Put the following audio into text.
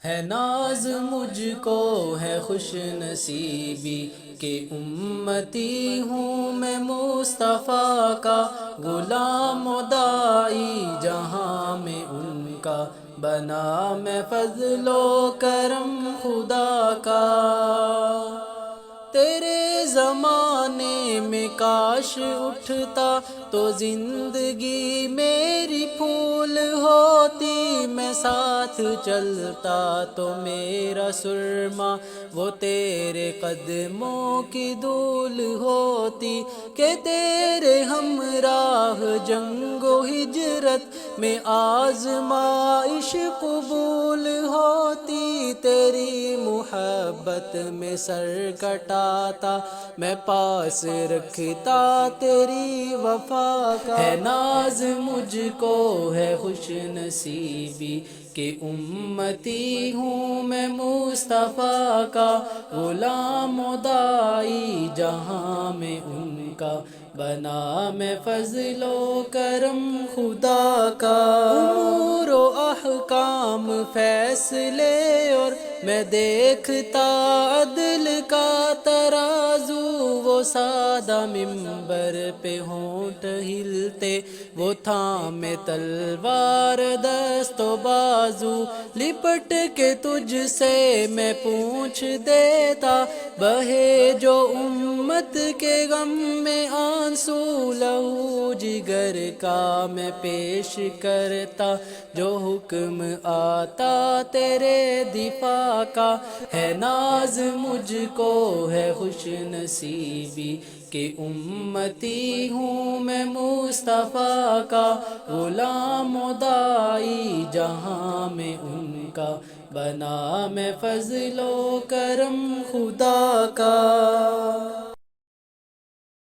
ہے ناز مجھ کو ہے خوش نصیبی کہ امتی ہوں میں مصطفیٰ کا غلام و داعی جہاں میں ان کا بنا میں فضل و کرم خدا کا تیرے زمانے میں کاش اٹھتا تو زندگی میری پھول ہوتی میں ساتھ چلتا تو میرا سرما وہ تیرے قدموں کی دھول ہوتی کہ تیرے ہمراہ جنگ و ہجرت میں آزمائش قبول ہوتی تیری محبت میں سر کٹاتا میں پاس رکھتا تیری وفا کا ہے ناز مجھ کو ہے خوش نصیبی کہ امتی ہوں میں مصطفیٰ کا غلام و داعی جہاں میں ان کا بنا میں فضل و کرم خدا کا امور و احکام فیصلے اور میں دیکھتا عدل کا ترازو وہ سادہ ممبر پہ ہونٹ ہلتے وہ تھامے تلوار دست و بازو لپٹ کے تجھ سے میں پوچھ دیتا بہے جو امت کے غم میں آنسو لہو جگر کا میں پیش کرتا جو حکم آتا تیرے دفاع کا ہے ناز مجھ کو ہے خوش نصیبی کہ امتی ہوں میں مصطفیٰ کا غلام و داعی جہاں میں ان کا بنا میں فضل و کرم خدا کا